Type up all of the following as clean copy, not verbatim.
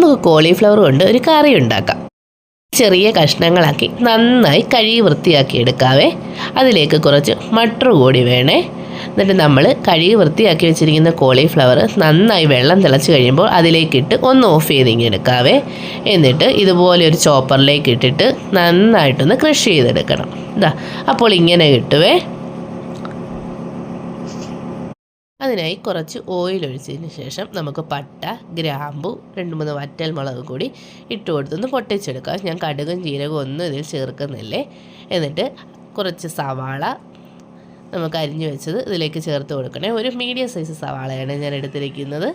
നമുക്ക് കോളിഫ്ലവർ കൊണ്ട് ഒരു കറി ഉണ്ടാക്കാം. ചെറിയ കഷ്ണങ്ങളാക്കി നന്നായി കഴുകി വൃത്തിയാക്കി എടുക്കാവേ. അതിലേക്ക് കുറച്ച് മട്ടർ കൂടി വേണേ. എന്നിട്ട് നമ്മൾ കഴുകി വൃത്തിയാക്കി വെച്ചിരിക്കുന്ന കോളിഫ്ലവർ നന്നായി വെള്ളം തിളച്ച് കഴിയുമ്പോൾ അതിലേക്കിട്ട് ഒന്ന് ഓഫ് ചെയ്തിങ്ങെടുക്കാവേ. എന്നിട്ട് ഇതുപോലെ ഒരു ചോപ്പറിലേക്ക് ഇട്ടിട്ട് നന്നായിട്ടൊന്ന് ക്രഷ് ചെയ്തെടുക്കണം. ഇതാ അപ്പോൾ ഇങ്ങനെ കിട്ടുവേ. അതിനായി കുറച്ച് ഓയിൽ ഒഴിച്ചതിന് ശേഷം നമുക്ക് പട്ട, ഗ്രാമ്പു, 2-3 വറ്റൽ മുളക് കൂടി ഇട്ട് കൊടുത്തൊന്ന് പൊട്ടിച്ചെടുക്കാം. ഞാൻ കടുകും ജീരകവും ഒന്നും ഇതിൽ ചേർക്കുന്നില്ലേ. എന്നിട്ട് കുറച്ച് സവാള നമുക്ക് അരിഞ്ഞു വെച്ചത് ഇതിലേക്ക് ചേർത്ത് കൊടുക്കണേ. ഒരു മീഡിയം സൈസ് സവാളയാണ് ഞാൻ എടുത്തിരിക്കുന്നത്.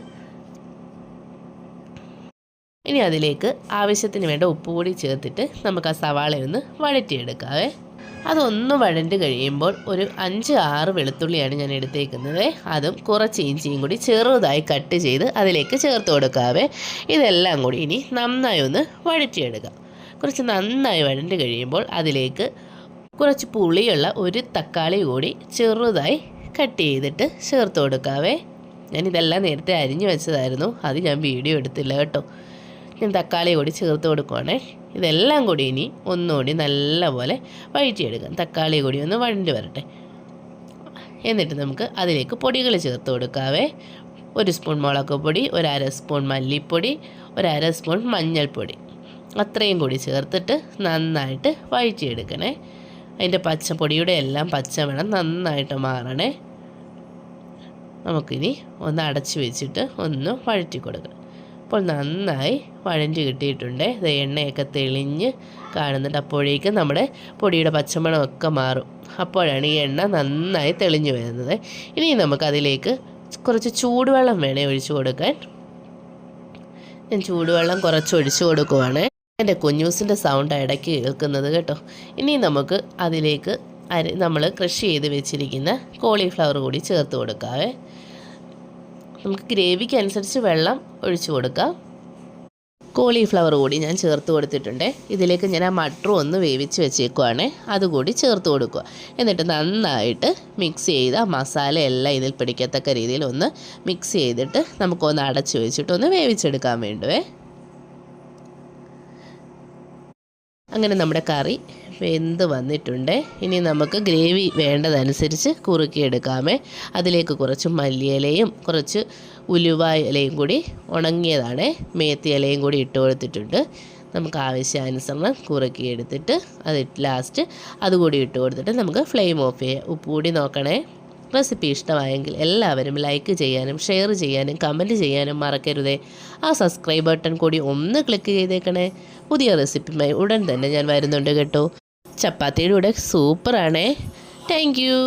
ഇനി അതിലേക്ക് ആവശ്യത്തിന് വേണ്ട ഉപ്പ് കൂടി ചേർത്തിട്ട് നമുക്ക് ആ സവാളയൊന്ന് വഴറ്റിയെടുക്കാവേ. അതൊന്ന് വഴണ്ട് കഴിയുമ്പോൾ ഒരു 5-6 വെളുത്തുള്ളിയാണ് ഞാൻ എടുത്തേക്കുന്നത്. അതും കുറച്ച് ഇഞ്ചിയും കൂടി ചെറുതായി കട്ട് ചെയ്ത് അതിലേക്ക് ചേർത്ത് കൊടുക്കാവേ. ഇതെല്ലാം കൂടി ഇനി നന്നായി ഒന്ന് വഴറ്റിയെടുക്കാം. കുറച്ച് നന്നായി വഴണ്ട് കഴിയുമ്പോൾ അതിലേക്ക് കുറച്ച് പുളിയുള്ള ഒരു തക്കാളി കൂടി ചെറുതായി കട്ട് ചെയ്തിട്ട് ചേർത്ത് കൊടുക്കാവേ. ഞാനിതെല്ലാം നേരത്തെ അരിഞ്ഞു വെച്ചതായിരുന്നു, അത് ഞാൻ വീഡിയോ എടുത്തില്ല കേട്ടോ. ഞാൻ തക്കാളി കൂടി ചേർത്ത് കൊടുക്കുവാണേ. ഇതെല്ലാം കൂടി ഇനി ഒന്നുകൂടി നല്ലപോലെ വഴറ്റിയെടുക്കാം. തക്കാളി കൂടി ഒന്ന് വഴണ്ടി വരട്ടെ. എന്നിട്ട് നമുക്ക് അതിലേക്ക് പൊടികൾ ചേർത്ത് കൊടുക്കാവേ. 1 സ്പൂൺ മുളക് പൊടി, 1/2 സ്പൂൺ മല്ലിപ്പൊടി, 1/2 സ്പൂൺ മഞ്ഞൾപ്പൊടി, അത്രയും കൂടി ചേർത്തിട്ട് നന്നായിട്ട് വഴറ്റിയെടുക്കണേ. അതിൻ്റെ പൊടിയുടെ എല്ലാം പച്ചമണം നന്നായിട്ട് മാറണേ. നമുക്കിനി ഒന്ന് അടച്ചു വെച്ചിട്ട് ഒന്ന് വഴറ്റി കൊടുക്കണം. അപ്പോൾ നന്നായി വഴഞ്ഞ് കിട്ടിയിട്ടുണ്ട്. എണ്ണയൊക്കെ തെളിഞ്ഞ് കാണുന്നുണ്ട്. അപ്പോഴേക്കും നമ്മുടെ പൊടിയുടെ പച്ചമണമൊക്കെ മാറും. അപ്പോഴാണ് ഈ എണ്ണ നന്നായി തെളിഞ്ഞു വരുന്നത്. ഇനി നമുക്കതിലേക്ക് കുറച്ച് ചൂടുവെള്ളം വേണേ ഒഴിച്ചു കൊടുക്കാൻ. ഞാൻ ചൂടുവെള്ളം കുറച്ച് ഒഴിച്ചു കൊടുക്കുവാണ്. എൻ്റെ കുഞ്ഞൂസിൻ്റെ സൗണ്ട് ഇടയ്ക്ക് കേൾക്കുന്നത് കേട്ടോ. ഇനി നമുക്ക് അതിലേക്ക് നമ്മൾ ക്രഷ് ചെയ്ത് വെച്ചിരിക്കുന്ന കോളിഫ്ലവർ കൂടി ചേർത്ത് കൊടുക്കാവേ. നമുക്ക് ഗ്രേവിക്ക് അനുസരിച്ച് വെള്ളം ഒഴിച്ചു കൊടുക്കാം. കോളിഫ്ലവർ കൂടി ഞാൻ ചേർത്ത് കൊടുത്തിട്ടുണ്ട്. ഇതിലേക്ക് ഞാൻ ആ മട്ടറും ഒന്ന് വേവിച്ച് വെച്ചേക്കുവാണ്, അതുകൂടി ചേർത്ത് കൊടുക്കുക. എന്നിട്ട് നന്നായിട്ട് മിക്സ് ചെയ്ത് ആ മസാല എല്ലാം ഇതിൽ പിടിക്കത്തക്ക രീതിയിൽ ഒന്ന് മിക്സ് ചെയ്തിട്ട് നമുക്കൊന്ന് അടച്ചു വെച്ചിട്ടൊന്ന് വേവിച്ചെടുക്കാൻ വേണ്ടുവേ. അങ്ങനെ നമ്മുടെ കറി വെന്ത് വന്നിട്ടുണ്ട്. ഇനി നമുക്ക് ഗ്രേവി വേണ്ടതനുസരിച്ച് കുറുക്കിയെടുക്കാമേ. അതിലേക്ക് കുറച്ച് മല്ലിയിലയും കുറച്ച് ഉലുവ ഇലയും കൂടി ഉണങ്ങിയതാണ്, മേത്തി ഇലയും കൂടി ഇട്ട് കൊടുത്തിട്ടുണ്ട്. നമുക്ക് ആവശ്യാനുസരണം കുറുക്കിയെടുത്തിട്ട് ലാസ്റ്റ് അതുകൂടി ഇട്ട് കൊടുത്തിട്ട് നമുക്ക് ഫ്ലെയിം ഓഫ് ചെയ്യാം. ഉപ്പ് കൂടി നോക്കണേ. റെസിപ്പി ഇഷ്ടമായെങ്കിൽ എല്ലാവരും ലൈക്ക് ചെയ്യാനും ഷെയർ ചെയ്യാനും കമൻറ്റ് ചെയ്യാനും മറക്കരുതേ. ആ സബ്സ്ക്രൈബ് ബട്ടൺ കൂടി ഒന്ന് ക്ലിക്ക് ചെയ്തേക്കണേ. പുതിയ റെസിപ്പിയുമായി ഉടൻ തന്നെ ഞാൻ വരുന്നുണ്ട് കേട്ടോ. ചപ്പാത്തിയുടെ കൂടെ സൂപ്പറാണേ. Thank you.